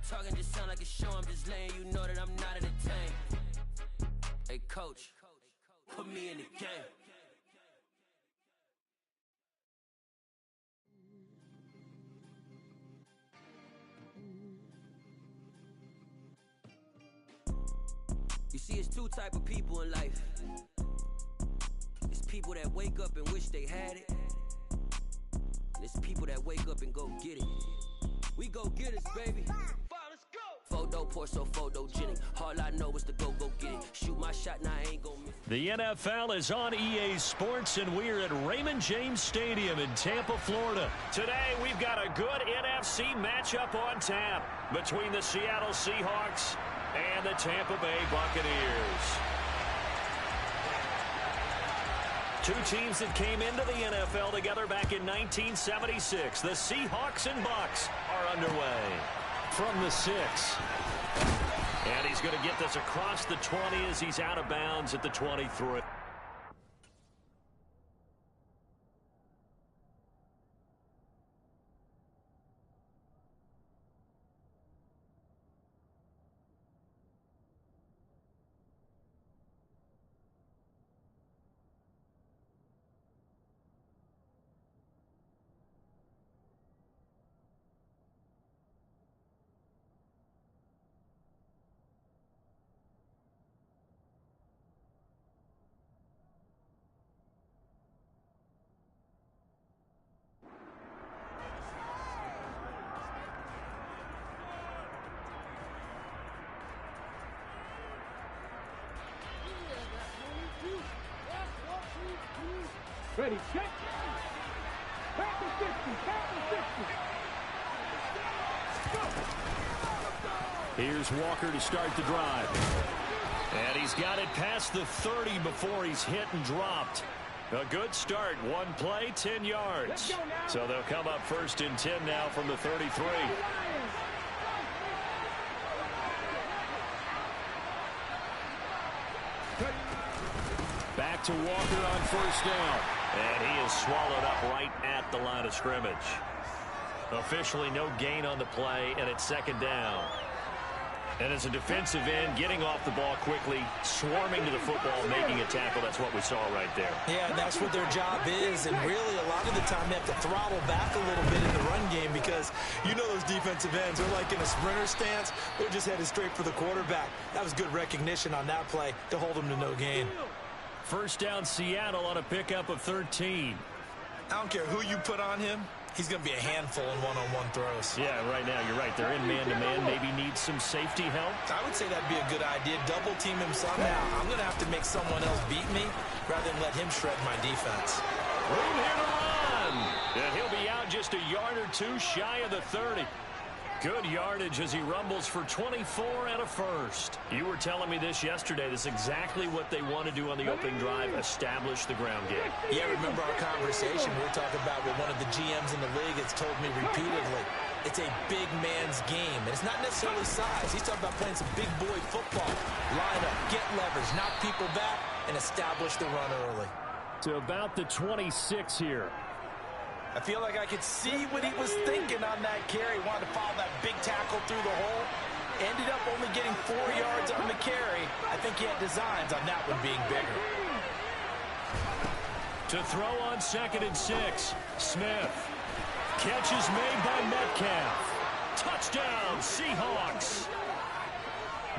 Talking just sound like a show, I'm just letting you know that I'm not entertained. Hey coach, put me in the game. You see, it's two type of people in life. It's people that wake up and wish they had it. And it's people that wake up and go get it. We go get it, baby. Let's go. Photo poor, so photogenic. All I know is to go get it. Shoot my shot, now I ain't gonna miss. The NFL is on EA Sports, and we're at Raymond James Stadium in Tampa, Florida. Today, we've got a good NFC matchup on tap between the Seattle Seahawks and the Tampa Bay Buccaneers. Two teams that came into the NFL together back in 1976. The Seahawks and Bucs are underway. From the 6. And he's going to get this across the 20 as he's out of bounds at the 23. Ready, check. Back to 60, back to 60. Here's Walker to start the drive. And he's got it past the 30 before he's hit and dropped. A good start. One play, 10 yards. So they'll come up first and 10 now from the 33. Back to Walker on first down. And he is swallowed up right at the line of scrimmage. Officially no gain on the play, and it's second down. And as a defensive end, getting off the ball quickly, swarming to the football, making a tackle, that's what we saw right there. Yeah, that's what their job is, and really a lot of the time they have to throttle back a little bit in the run game because you know those defensive ends are like in a sprinter stance. They're just headed straight for the quarterback. That was good recognition on that play to hold them to no gain. First down Seattle on a pickup of 13. I don't care who you put on him. He's going to be a handful in one-on-one throws. Yeah, right now, you're right. They're in man-to-man. Maybe needs some safety help. I would say that'd be a good idea. Double team him somehow. I'm going to have to make someone else beat me rather than let him shred my defense. Room here to run. And he'll be out just a yard or two shy of the 30. Good yardage as he rumbles for 24 and a first. You were telling me this yesterday. This is exactly what they want to do on the opening drive, establish the ground game. Yeah, remember our conversation. We were talking about what one of the GMs in the league has told me repeatedly. It's a big man's game, and it's not necessarily size. He's talking about playing some big boy football. Line up, get leverage, knock people back, and establish the run early. To about the 26 here. I feel like I could see what he was thinking on that carry. Wanted to follow that big tackle through the hole. Ended up only getting 4 yards on the carry. I think he had designs on that one being bigger. To throw on 2nd and 6. Smith. Catch is made by Metcalf. Touchdown, Seahawks.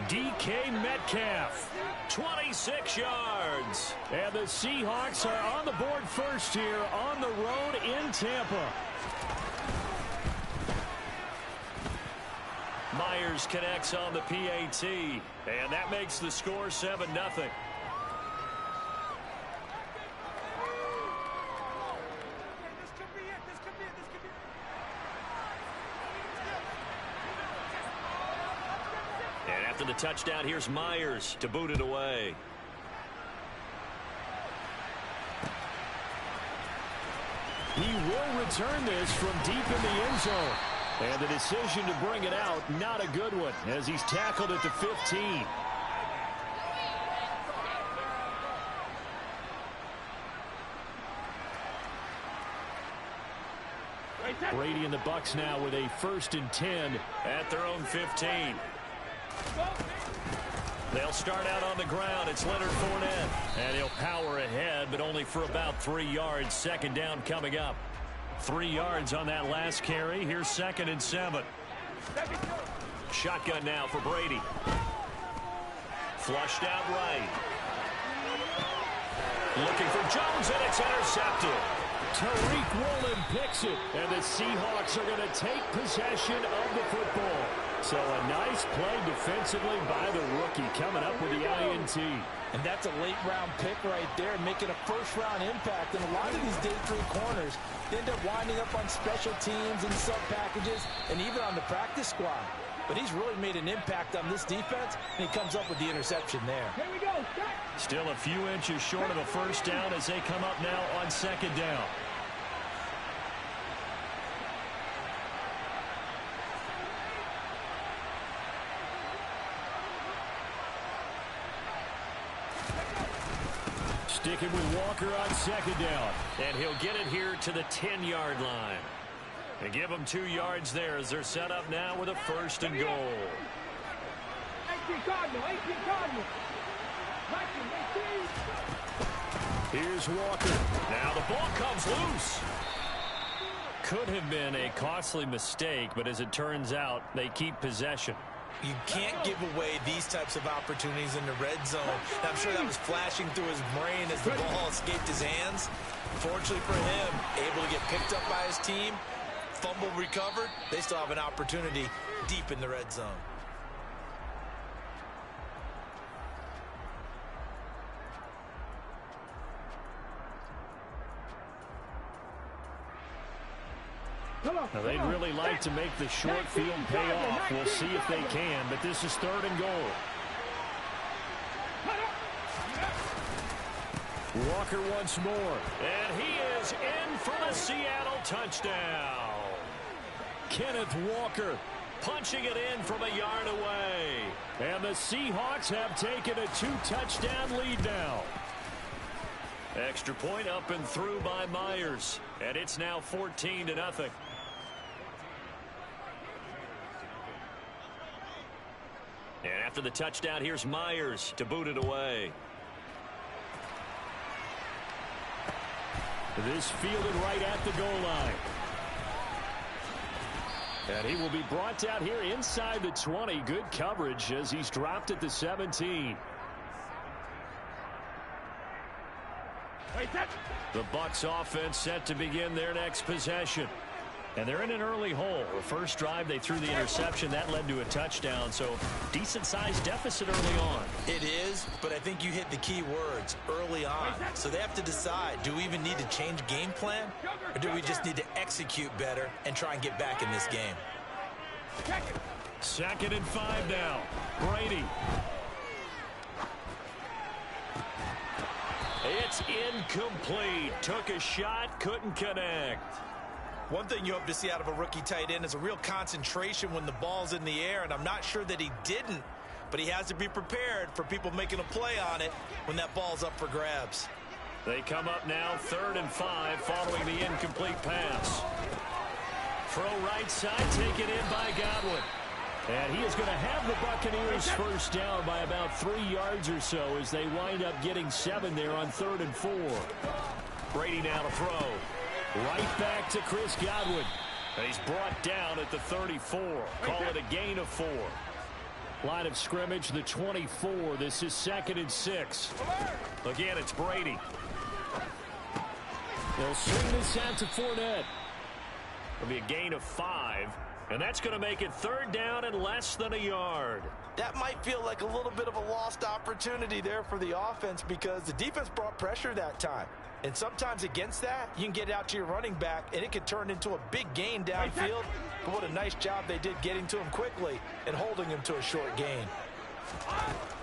DK Metcalf. 26 yards. And the Seahawks are on the board first here on the road in Tampa. Myers connects on the PAT. And that makes the score 7-0. After the touchdown, here's Myers to boot it away. He will return this from deep in the end zone. And the decision to bring it out, not a good one, as he's tackled at the 15. Brady and the Bucs now with a 1st and 10 at their own 15. They'll start out on the ground. It's Leonard Fournette. And he'll power ahead, but only for about 3 yards. 2nd down coming up. 3 yards on that last carry. Here's 2nd and 7. Shotgun now for Brady. Flushed out right. Looking for Jones, and it's intercepted. Tariq Woolen picks it, and the Seahawks are going to take possession of the football. So a nice play defensively by the rookie coming up with the INT. And that's a late-round pick right there, making a first-round impact. And a lot of these day 3 corners end up winding up on special teams and sub-packages and even on the practice squad. But he's really made an impact on this defense, and he comes up with the interception there. Here we go. Still a few inches short of a 1st down as they come up now on 2nd down. Sticking with Walker on 2nd down. And he'll get it here to the 10-yard line. And give them 2 yards there as they're set up now with a 1st and goal. 18 Cardinal, 18 Cardinal. Here's Walker. Now the ball comes loose. Could have been a costly mistake, but as it turns out, they keep possession. You can't give away these types of opportunities in the red zone. And I'm sure that was flashing through his brain as the ball escaped his hands. Fortunately for him, able to get picked up by his team, fumble recovered. They still have an opportunity deep in the red zone. Now they'd really like to make the short field pay off. We'll see if they can, but this is 3rd and goal. Walker once more, and he is in for the Seattle touchdown. Kenneth Walker punching it in from a yard away. And the Seahawks have taken a 2-touchdown lead now. Extra point up and through by Myers, and it's now 14-0. And after the touchdown, here's Myers to boot it away. This fielded right at the goal line. And he will be brought down here inside the 20. Good coverage as he's dropped at the 17. The Bucs offense set to begin their next possession. And they're in an early hole. The first drive, they threw the interception. That led to a touchdown, so decent-sized deficit early on. It is, but I think you hit the key words, early on. So they have to decide, do we even need to change game plan, or do we just need to execute better and try and get back in this game? 2nd and 5 now. Brady. It's incomplete. Took a shot, couldn't connect. One thing you hope to see out of a rookie tight end is a real concentration when the ball's in the air, and I'm not sure that he didn't, but he has to be prepared for people making a play on it when that ball's up for grabs. They come up now 3rd and 5 following the incomplete pass. Throw right side, taken in by Godwin. And he is going to have the Buccaneers 1st down by about 3 yards or so as they wind up getting 7 there on 3rd and 4. Brady now to throw. Right back to Chris Godwin. And he's brought down at the 34. Call it a gain of 4. Line of scrimmage, the 24. This is 2nd and 6. Again, it's Brady. They'll swing this out to Fournette. It'll be a gain of 5. And that's going to make it 3rd down and less than a yard. That might feel like a little bit of a lost opportunity there for the offense because the defense brought pressure that time. And sometimes against that, you can get out to your running back, and it could turn into a big gain downfield. But what a nice job they did getting to him quickly and holding him to a short gain.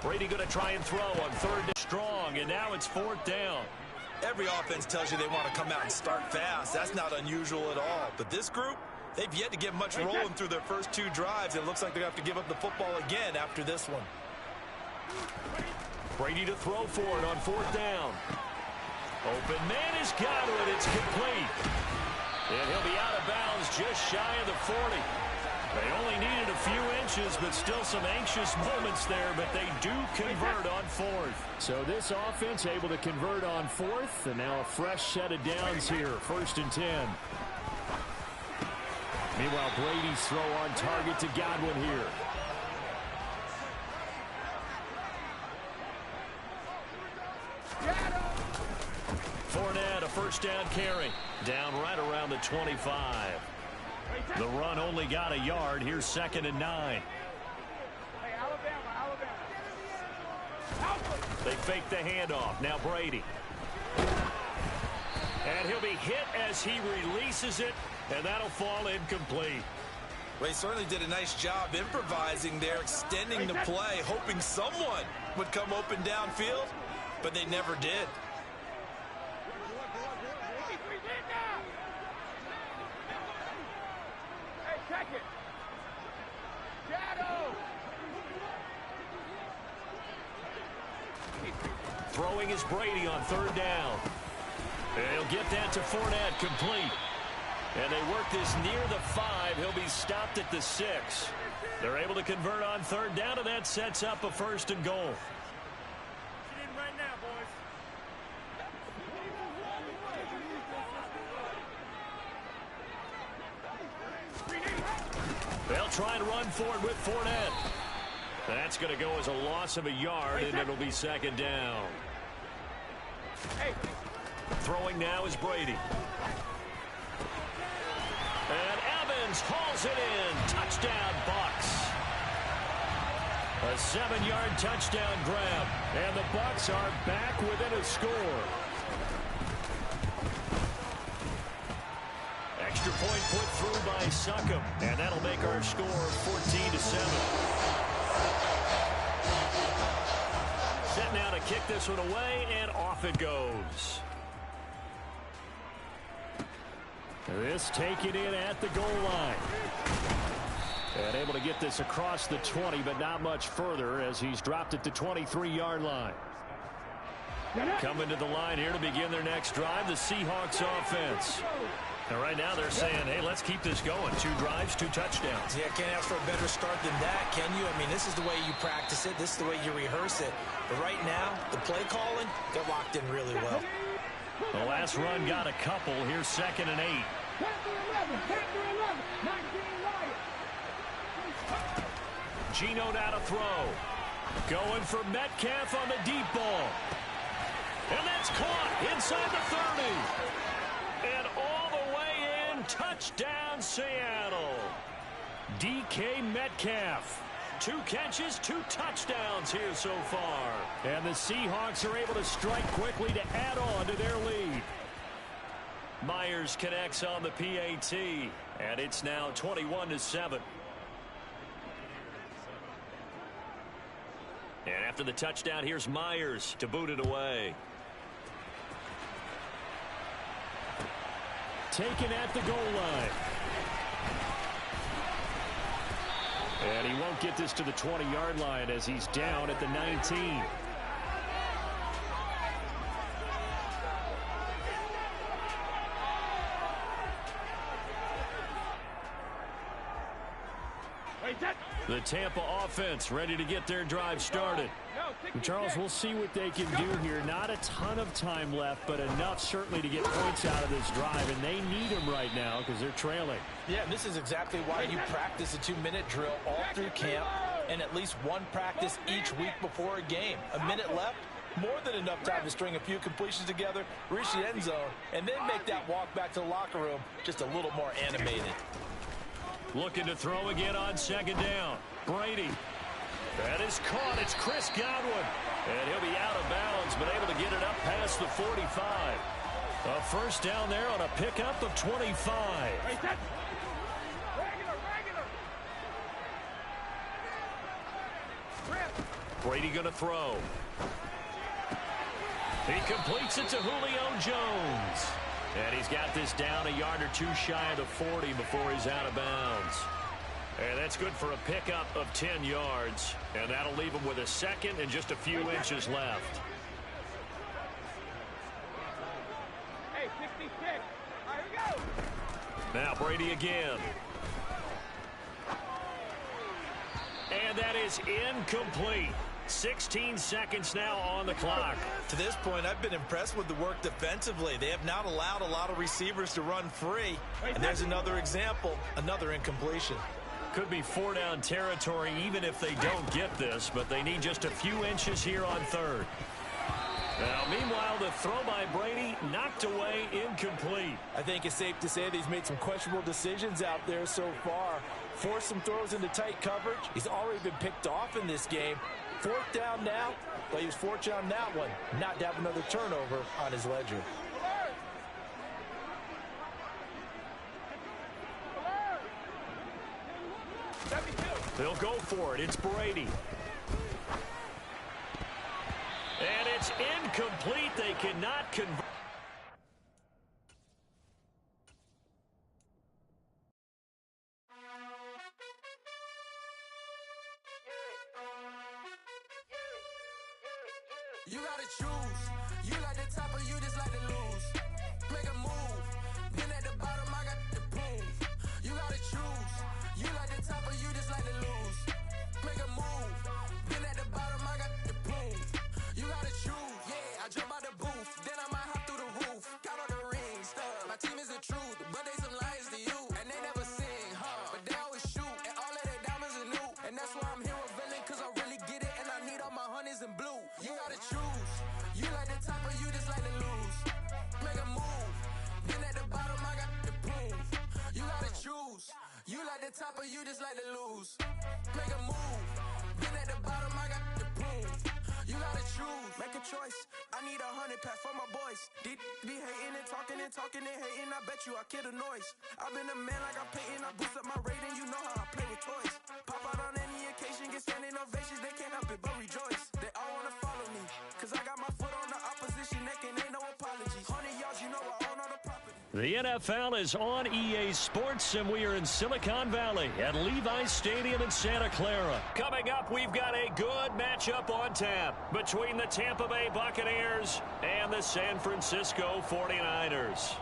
Brady going to try and throw on 3rd and strong, and now it's 4th down. Every offense tells you they want to come out and start fast. That's not unusual at all. But this group, they've yet to get much rolling through their first 2 drives. It looks like they're going to have to give up the football again after this one. Brady to throw for it on 4th down. Open man is Godwin. It's complete. And he'll be out of bounds just shy of the 40. They only needed a few inches, but still some anxious moments there, but they do convert on fourth. So this offense able to convert on fourth, and now a fresh set of downs here, 1st and 10. Meanwhile, Brady's throw on target to Godwin here. Fournette, a first down carry. Down right around the 25. The run only got a yard. Here's 2nd and 9. Hey, Alabama. They fake the handoff. Now Brady. And he'll be hit as he releases it, and that'll fall incomplete. Well, he certainly did a nice job improvising there, extending the play, hoping someone would come open downfield, but they never did. Hey, check it. Shadow. Throwing is Brady on 3rd down. And he'll get that to Fournette, complete. And they work this near the 5. He'll be stopped at the 6. They're able to convert on 3rd down, and that sets up a 1st and goal. Get in right now, boys. They'll try and run for it with Fournette. That's going to go as a loss of a yard, and it'll be 2nd down. Hey. Throwing now is Brady. And Evans hauls it in. Touchdown, Bucs. A 7-yard touchdown grab. And the Bucs are back within a score. Extra point put through by Succop. And that'll make our score 14-7. Set now to kick this one away, and off it goes. This taken in at the goal line. And able to get this across the 20, but not much further as he's dropped it to 23-yard line. Coming to the line here to begin their next drive, the Seahawks offense. And right now they're saying, hey, let's keep this going. 2 drives, 2 touchdowns. Yeah, can't ask for a better start than that, can you? I mean, this is the way you practice it. This is the way you rehearse it. But right now, the play calling, they're locked in really well. The last run got a couple. Here's 2nd and 8. Geno now to throw. Going for Metcalf on the deep ball. And that's caught inside the 30. And all the way in, touchdown Seattle. DK Metcalf. 2 catches, 2 touchdowns here so far. And the Seahawks are able to strike quickly to add on to their lead. Myers connects on the PAT, and it's now 21-7. And after the touchdown, here's Myers to boot it away. Taken at the goal line. And he won't get this to the 20-yard line as he's down at the 19. The Tampa offense ready to get their drive started. Charles, we'll see what they can do here. Not a ton of time left, but enough certainly to get points out of this drive, and they need them right now because they're trailing. Yeah, this is exactly why you practice a 2-minute drill all through camp and at least 1 practice each week before a game. A minute left, more than enough time to string a few completions together, reach the end zone, and then make that walk back to the locker room just a little more animated. Looking to throw again on 2nd down. Brady. That is caught. It's Chris Godwin. And he'll be out of bounds, but able to get it up past the 45. A first down there on a pickup of 25. Brady going to throw. He completes it to Julio Jones. And he's got this down a yard or 2 shy of the 40 before he's out of bounds. And that's good for a pickup of 10 yards. And that'll leave him with a 2nd and just a few inches left. Hey, 66. All right, here we go. Now Brady again. And that is incomplete. 16 seconds now on the clock. To this point, I've been impressed with the work defensively. They have not allowed a lot of receivers to run free. And there's another example, another incompletion. Could be 4-down territory even if they don't get this, but they need just a few inches here on third. Now, meanwhile, the throw by Brady knocked away, incomplete. I think it's safe to say that he's made some questionable decisions out there so far. Forced some throws into tight coverage. He's already been picked off in this game. 4th down now, but he was fortunate on that one not to have another turnover on his ledger. They'll go for it. It's Brady. And it's incomplete. They cannot convert. You gotta choose. You like the top or you just like to lose. Make a move. Been at the bottom, I got the proof. You gotta choose. You like the top or you just like to lose. Make a move. Been at the bottom, I got the proof. You gotta choose. Yeah, I jump out the booth. Then I might hop through the roof. Count on the rings, stuff. My team is the truth, but they some liars to you. And they never sing, huh? But they always shoot. And all of their diamonds are new. And that's why I'm here revealing, cause I really get it. And I need all my honeys in blue. You gotta choose. You like the top or you just like to lose. Make a move. Been at the bottom, I got the proof. You gotta choose. You like the top or you just like to lose. Make a move. Been at the bottom, I got the proof. You gotta choose. Make a choice. I need 100 pack for my boys. Be hating and talking and hating. I bet you I kill the noise. I've been a man like I'm Peyton. I boost up my rating. You know how I play with toys. Pop out on any occasion, get standing ovations. They can't help it but rejoice. They all wanna follow me, cause I got my foot on the opposition neck and ain't no apologies. 100 yards, you know I own all the property. The NFL is on EA Sports, and we are in Silicon Valley at Levi's Stadium in Santa Clara. Coming up, we've got a good matchup on tap between the Tampa Bay Buccaneers and the San Francisco 49ers.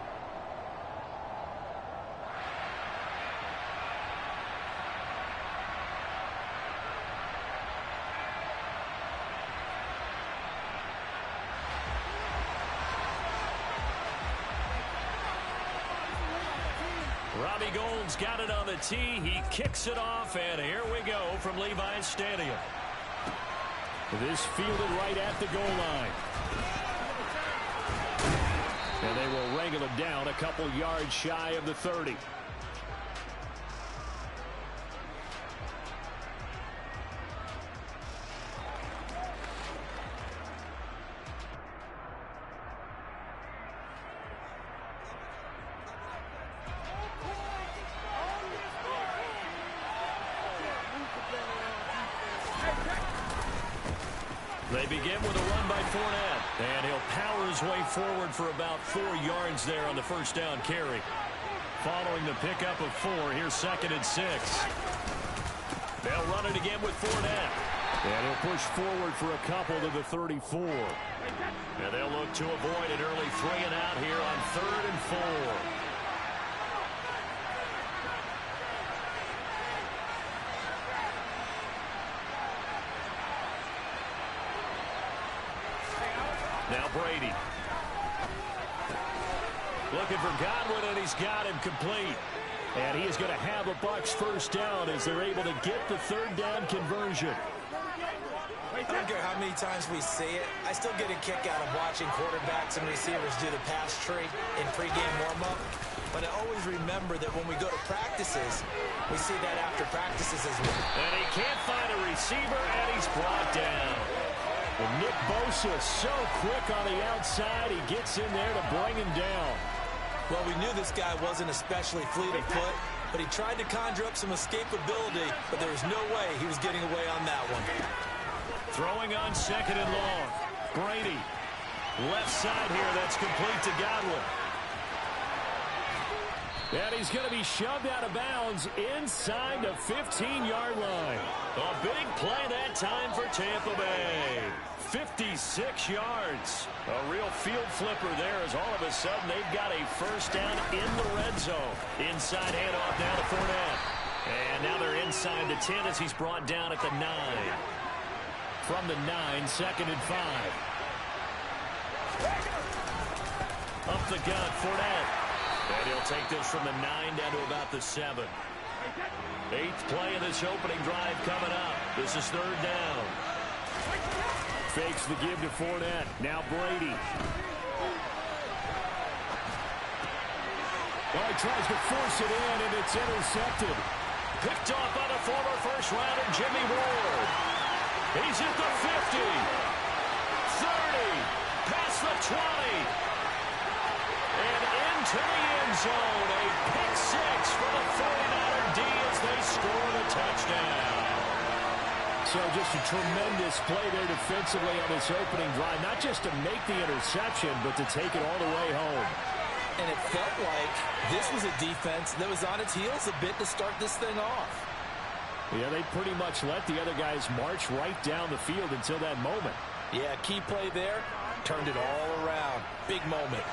Robbie Gould's got it on the tee. He kicks it off, and here we go from Levi's Stadium. This fielded right at the goal line. And they will wrangle it down a couple yards shy of the 30. They begin with a run by Fournette, and he'll power his way forward for about 4 yards there on the first down carry. Following the pickup of 4, here's 2nd and 6. They'll run it again with Fournette, and he'll push forward for a couple to the 34. And they'll look to avoid an early 3 and out here on 3rd and 4. Now Brady. Looking for Godwin, and he's got him complete. And he is going to have the Bucs first down as they're able to get the 3rd down conversion. I don't care how many times we see it. I still get a kick out of watching quarterbacks and receivers do the pass tree in pregame warm-up. But I always remember that when we go to practices, we see that after practices as well. And he can't find a receiver, and he's brought down. And Nick Bosa so quick on the outside. He gets in there to bring him down. Well, we knew this guy wasn't especially fleet of foot, but he tried to conjure up some escapability, but there was no way he was getting away on that one. Throwing on 2nd and long. Brady. Left side here, that's complete to Godwin. And he's going to be shoved out of bounds inside the 15-yard line. A big play that time for Tampa Bay. 56 yards. A real field flipper there as all of a sudden they've got a first down in the red zone. Inside handoff now to Fournette. And now they're inside the 10 as he's brought down at the 9. From the 9, 2nd and 5. Up the gut, Fournette. And he'll take this from the 9 down to about the 7. 8th play of this opening drive coming up. This is 3rd down. Fakes the give to Fournette. Now Brady. Oh, he tries to force it in, and it's intercepted. Picked off by the former first-rounder Jimmy Ward. He's at the 50. 30. Past the 20. And into the end zone. A pick 6 for the 49er D as they score the touchdown. So just a tremendous play there defensively on this opening drive. Not just to make the interception, but to take it all the way home. And it felt like this was a defense that was on its heels a bit to start this thing off. Yeah, they pretty much let the other guys march right down the field until that moment. Yeah, key play there. Turned it all around. Big moment.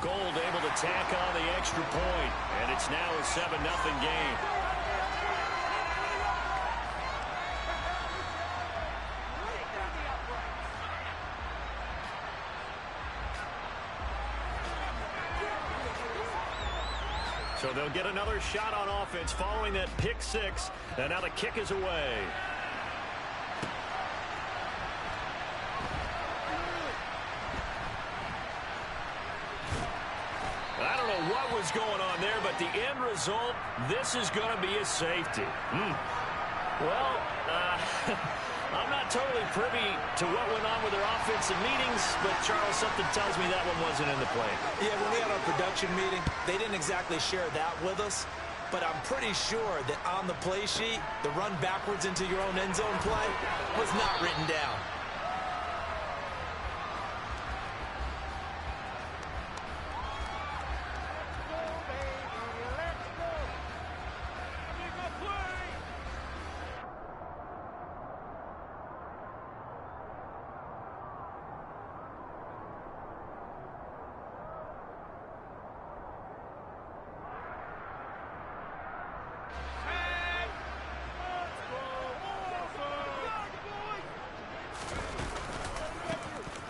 Gold able to tack on the extra point, and it's now a 7-0 game. So they'll get another shot on offense following that pick 6, and now the kick is away. I don't know what was going on there, but the end result, this is going to be a safety. Well, I'm not totally privy to what went on with their offensive meetings, but Charles, something tells me that one wasn't in the play. Yeah, when we had our production meeting, they didn't exactly share that with us, but I'm pretty sure that on the play sheet, the run backwards into your own end zone play was not written down.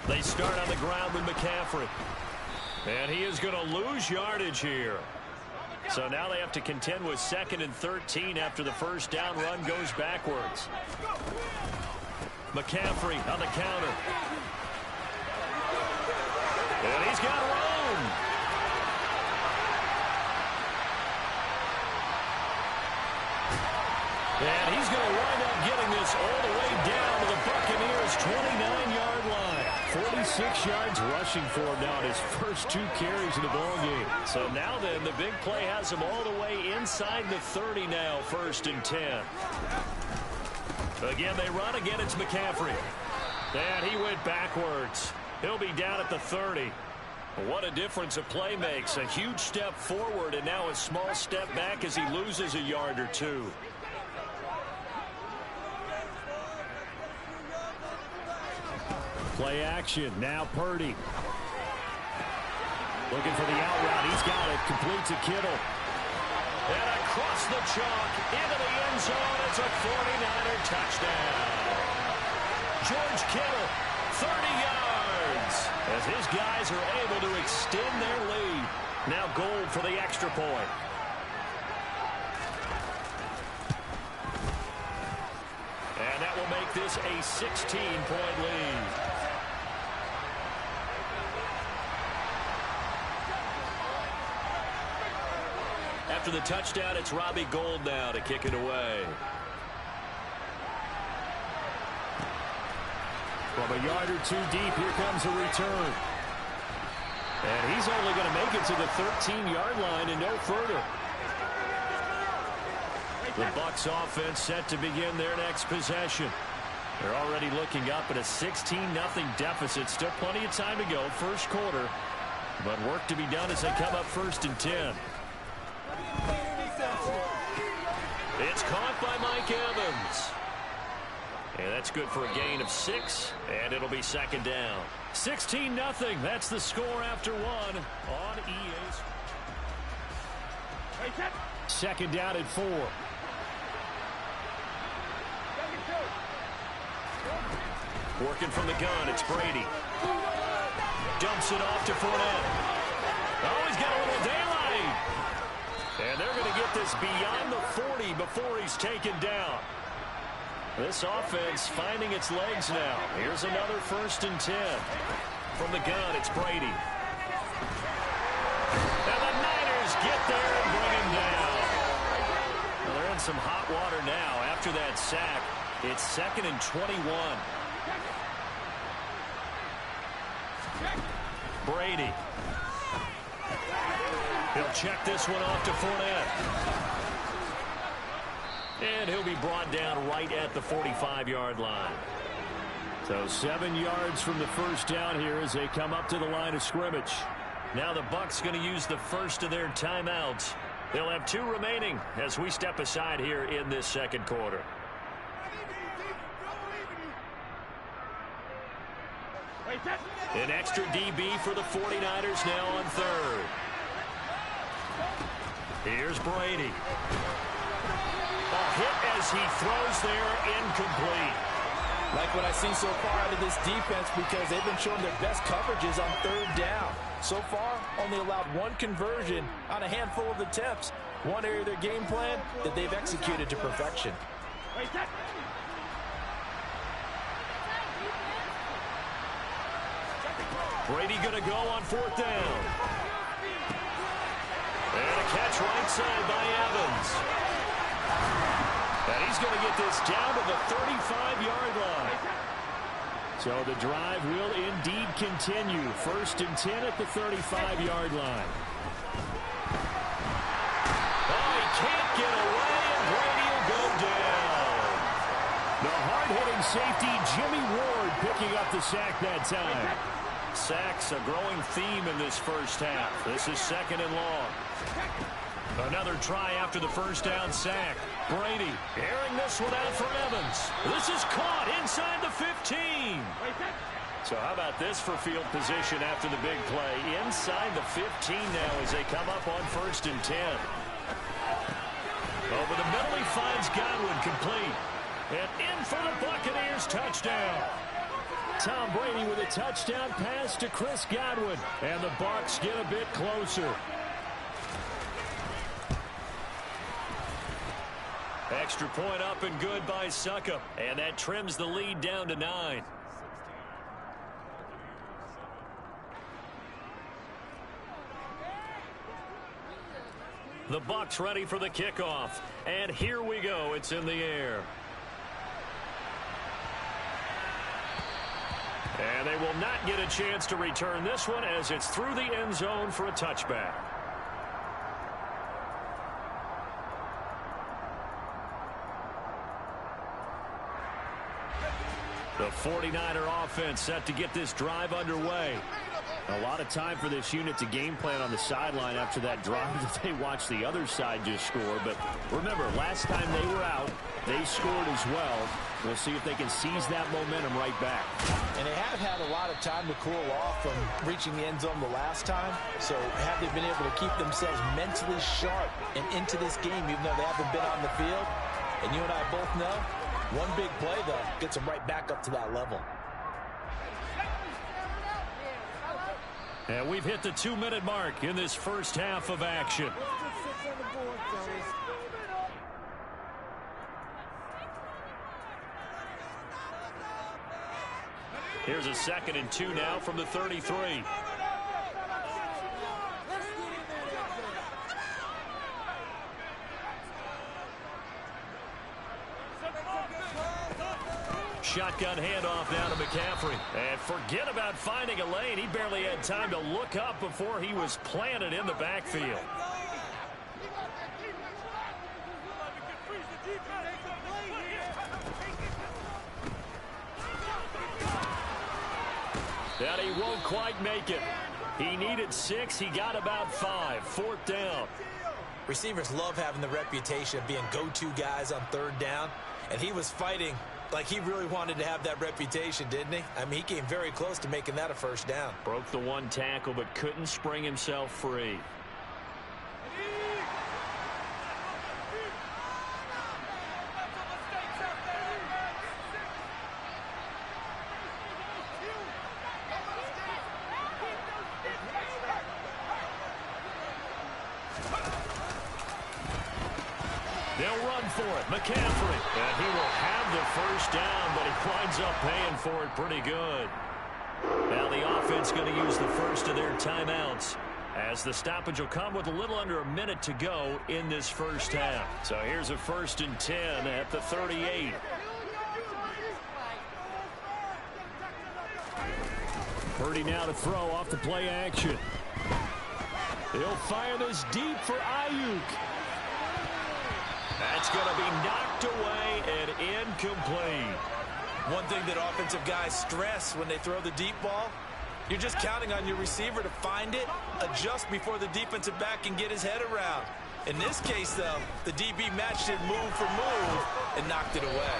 They start on the ground with McCaffrey. And he is going to lose yardage here. So now they have to contend with 2nd and 13 after the first down run goes backwards. McCaffrey on the counter. And he's got room. And he's going to wind up getting this all the way down to the Buccaneers' 29-yard line. 46 yards rushing for him now in his first 2 carries of the ballgame. So now then, the big play has him all the way inside the 30 now, 1st and 10. Again, they run. Again, it's McCaffrey. And he went backwards. He'll be down at the 30. What a difference a play makes. A huge step forward and now a small step back as he loses a yard or 2. Play action. Now Purdy. Looking for the out route. He's got it. Complete to Kittle. And across the chalk into the end zone. It's a 49er touchdown. George Kittle, 30 yards. As his guys are able to extend their lead. Now Gold for the extra point. And that will make this a 16-point lead. After the touchdown, it's Robbie Gould now to kick it away. From a yard or 2 deep, here comes a return. And he's only going to make it to the 13-yard line and no further. The Bucs offense set to begin their next possession. They're already looking up at a 16-0 deficit. Still plenty of time to go, first quarter. But work to be done as they come up 1st and 10. It's caught by Mike Evans. And that's good for a gain of 6, and it'll be second down. 16-0. That's the score after 1 on EA's. Second down at 4. Working from the gun, it's Brady. Dumps it off to Fournette. Oh, he's got a little daylight. And they're going to get this beyond the 40 before he's taken down. This offense finding its legs now. Here's another 1st and 10. From the gun, it's Brady. And the Niners get there and bring him down. Well, they're in some hot water now after that sack. It's 2nd and 21. Brady. He'll check this one off to Fournette. And he'll be brought down right at the 45-yard line. So 7 yards from the first down here as they come up to the line of scrimmage. Now the Bucs going to use the first of their timeouts. They'll have 2 remaining as we step aside here in this second quarter. An extra DB for the 49ers now on 3rd. Here's Brady. A hit as he throws there, incomplete. Like what I've seen so far out of this defense, because they've been showing their best coverages on 3rd down. So far, only allowed 1 conversion on a handful of attempts. One area of their game plan that they've executed to perfection. Brady going to go on 4th down. And a catch right side by Evans. And he's going to get this down to the 35-yard line. So the drive will indeed continue. 1st and 10 at the 35-yard line. Oh, he can't get away, and Brady will go down. The hard-hitting safety, Jimmy Ward, picking up the sack that time. Sacks a growing theme in this first half. This is 2nd and long. Another try after the first down sack. Brady airing this one out for Evans. This is caught inside the 15. So how about this for field position after the big play? Inside the 15 now as they come up on 1st and 10. Over the middle he finds Godwin, complete. And in for the Buccaneers, touchdown. Tom Brady with a touchdown pass to Chris Godwin. And the Bucs get a bit closer. Extra point up and good by Succop. And that trims the lead down to 9. The Bucs ready for the kickoff. And here we go. It's in the air. And they will not get a chance to return this one as it's through the end zone for a touchback. The 49er offense set to get this drive underway. A lot of time for this unit to game plan on the sideline after that drive that they watched the other side just score. But remember, last time they were out, they scored as well. We'll see if they can seize that momentum right back. And they have had a lot of time to cool off from reaching the end zone the last time. So have they been able to keep themselves mentally sharp and into this game, even though they haven't been on the field? And you and I both know, one big play, though, gets them right back up to that level. And we've hit the 2-minute mark in this first half of action. Here's a 2nd and 2 now from the 33. Shotgun handoff down to McCaffrey. And forget about finding a lane. He barely had time to look up before he was planted in the backfield. And he won't quite make it. He needed 6. He got about 5. 4th down. Receivers love having the reputation of being go-to guys on third down, and he was fighting like he really wanted to have that reputation, didn't he? I mean, he came very close to making that a first down. Broke the one tackle, but couldn't spring himself free. They'll run for it. McCaffrey. And he will have the first down, but he winds up paying for it pretty good. Now the offense going to use the first of their timeouts, as the stoppage will come with a little under a minute to go in this first half. So here's a 1st and 10 at the 38. Purdy now to throw off the play action. He'll fire this deep for Ayuk. That's going to be knocked away and incomplete. One thing that offensive guys stress when they throw the deep ball, you're just counting on your receiver to find it, adjust before the defensive back can get his head around. In this case, though, the DB matched it move for move and knocked it away.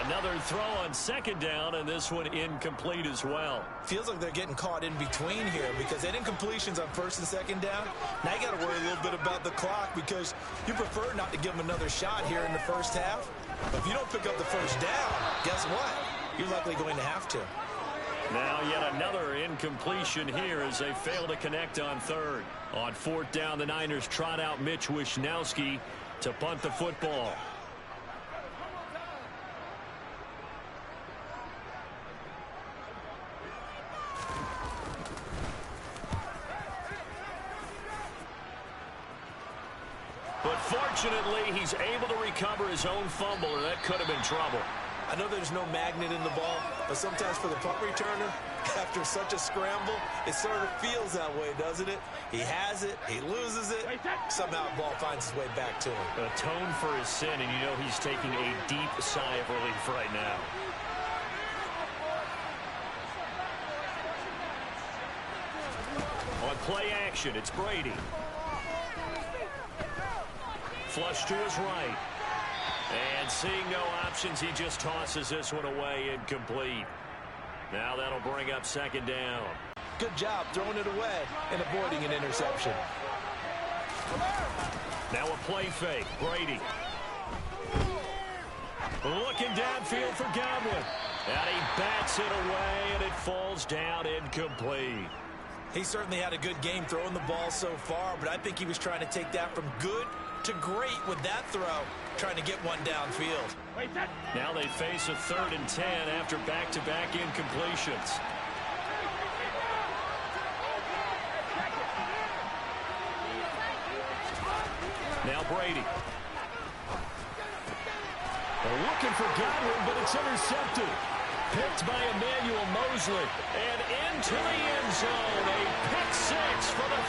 Another throw on 2nd down, and this one incomplete as well. Feels like they're getting caught in between here because they didn't incompletions on 1st and 2nd down. Now you got to worry a little bit about the clock because you prefer not to give them another shot here in the first half. But if you don't pick up the first down, guess what? You're likely going to have to. Now yet another incompletion here as they fail to connect on 3rd. On 4th down, the Niners trot out Mitch Wishnowsky to punt the football. But fortunately, he's able to recover his own fumble, or that could have been trouble. I know there's no magnet in the ball, but sometimes for the punt returner, after such a scramble, it sort of feels that way, doesn't it? He has it, he loses it, somehow the ball finds its way back to him. Atone for his sin, and you know he's taking a deep sigh of relief right now. On play action, it's Brady. Flush to his right. And seeing no options, he just tosses this one away, incomplete. Now that'll bring up 2nd down. Good job throwing it away and avoiding an interception. Now a play fake. Brady. Looking downfield for Godwin. And he bats it away, and it falls down incomplete. He certainly had a good game throwing the ball so far, but I think he was trying to take that from good to great with that throw, trying to get one downfield. Now they face a 3rd and 10 after back-to-back incompletions. Now Brady. They're looking for Godwin, but it's intercepted. Picked by Emmanuel Mosley. And into the end zone. A pick 6 for the